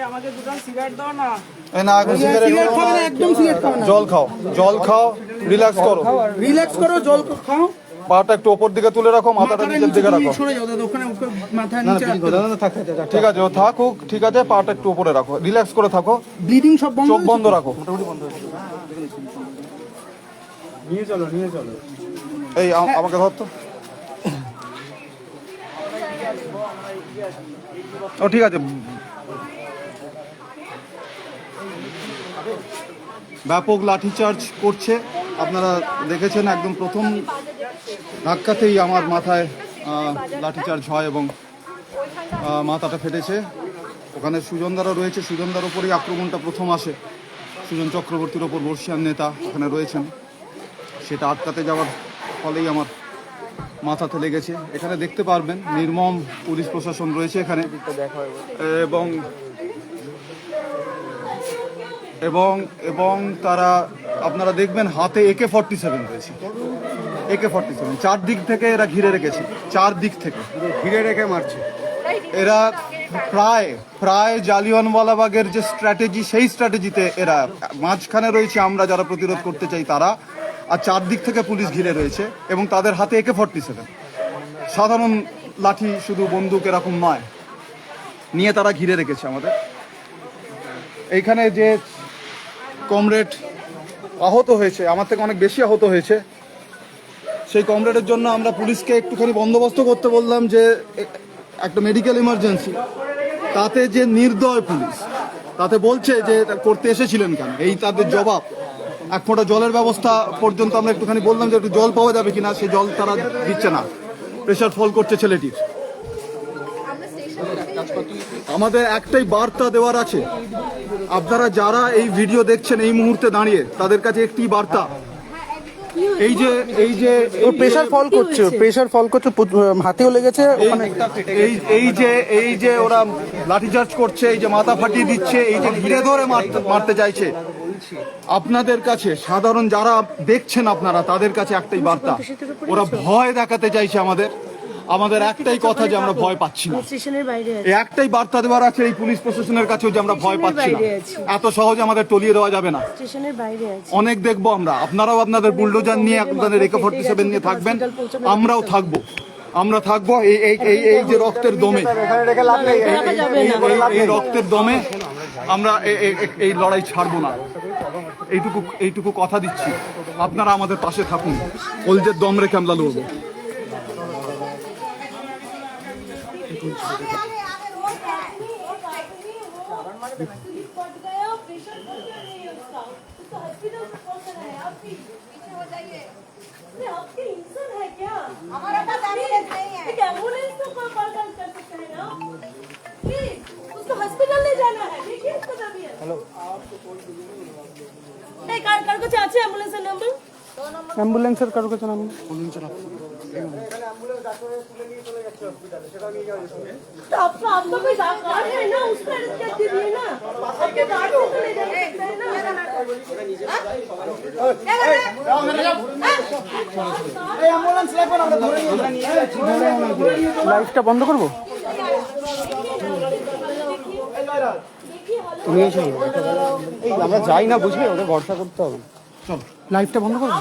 আমাকে দুটো সিগারেট দাও না। এই না, এখন সিগারেট খাও না, একদম সিগারেট খাও না। জল খাও, রিল্যাক্স করো, জল খাও। পাটা একটু উপর দিকে তুলে রাখো, মাথাটা নিচের দিকে রাখো। সরে যাও দাদা, ওখানে মাথা নিচে রাখো। ঠিক আছে, ও থাকুক, ঠিক আছে, পাটা একটু উপরে রাখো, রিল্যাক্স করে থাকো। ব্লিডিং সব বন্ধ, চোখ বন্ধ রাখো। নিয়ে চলো। এই আমাকে ধর তো। ও ঠিক আছে। ব্যাপক লাঠিচার্জ করছে, আপনারা দেখেছেন। একদম প্রথম ধাক্কাতেই আমার মাথায় লাঠিচার্জ হয় এবং মাথাটা ফেটেছে। ওখানে সুজনদারও রয়েছে, সুজনদার ওপরেই আক্রমণটা প্রথম আসে। সুজন চক্রবর্তীর ওপর বর্ষিয়ান নেতা ওখানে রয়েছেন, সেটা আটকাতে যাওয়ার ফলেই আমার মাথাতে লেগেছে। এখানে দেখতে পারবেন নির্মম পুলিশ প্রশাসন রয়েছে এখানে, এবং তারা আপনারা দেখবেন হাতে AK-47 রয়েছে। AK-47 চারদিক থেকে এরা ঘিরে রেখেছে, চারদিক থেকে ঘিরে রেখে মারছে। এরা প্রায় জালিয়ানওয়ালাবাগের যে স্ট্র্যাটেজি, সেই স্ট্র্যাটেজিতে এরা মাঝখানে রয়েছে আমরা যারা প্রতিরোধ করতে চাই তারা, আর চারদিক থেকে পুলিশ ঘিরে রয়েছে এবং তাদের হাতে AK-47। সাধারণ লাঠি, শুধু বন্দুক এরকম নয়, নিয়ে তারা ঘিরে রেখেছে আমাদের। এইখানে যে কমরেড আহত হয়েছে, আমার থেকে অনেক বেশি আহত হয়েছে, সেই কমরেডের জন্য আমরা পুলিশকে একটুখানি বন্দোবস্ত করতে বললাম যে একটা মেডিকেল ইমার্জেন্সি। তাতে যে নির্দয় পুলিশ, তাতে বলছে যে করতে এসেছিলেন কেন, এই তাদের জবাব। এক ফোঁটা জলের ব্যবস্থা পর্যন্ত আমরা একটুখানি বললাম যে একটু জল পাওয়া যাবে কিনা, সেই জল তারা দিচ্ছে না, প্রেশার ফল করছে ছেলেটির। আমাদের একটাই বার্তা দেওয়ার আছে, আপনারা যারা এই ভিডিও দেখছেন এই মুহূর্তে দাঁড়িয়ে, তাদের কাছে একটি বার্তা, এই যে ওর প্রেসার ফল করছে, হাতেও লেগেছে ওখানে। এই যে ওরা লাঠিচার্জ করছে, এই যে মাথা ফাটিয়ে দিচ্ছে, এই যে ঘিরে ধরে মারতে চাইছে, আপনাদের কাছে সাধারণ যারা দেখছেন আপনারা, তাদের কাছে একটাই বার্তা, ওরা ভয় দেখাতে চাইছে আমাদের একটাই কথা যে আমরা ভয় পাচ্ছি না। একটাই বার্তা দেওয়ার আছে এই পুলিশ প্রশাসনের কাছেও যে আমরা ভয় পাচ্ছি না, এত সহজে আমাদের টলিয়ে দেওয়া যাবে না। অনেক দেখবো আমরা, আপনারাও আপনাদের বুলডোজার নিয়ে, আপনাদের AK-47 নিয়ে থাকবেন, আমরাও থাকবো। এই যে রক্তের দমে, এই রক্তের দমে আমরা এই লড়াই ছাড়বো না। এইটুকু কথা দিচ্ছি, আপনারা আমাদের পাশে থাকুন, কলজের দম রেখে আমরা লড়বো। हमारा पास एम्बुलेंस नहीं है। एक एम्बुलेंस तो कॉल कर सकते हैं ना प्लीज, उसको हॉस्पिटल ले जाना है। देखिए उसका तबीयत। हेलो, नहीं कार को चाचे एम्बुलेंस का नंबर, অ্যাম্বুলেন্সের কারো কাছে নাম तो आपका कोई कार है ना, उसको अरेस्ट कर दीजिए ना। आपके कार से तो ले जा सकते हैं ना। লাইভটা বন্ধ করবো। আমরা যাই না, বুঝলি, ওদের ভরসা করতে হবে। লাইভটা বন্ধ করবো।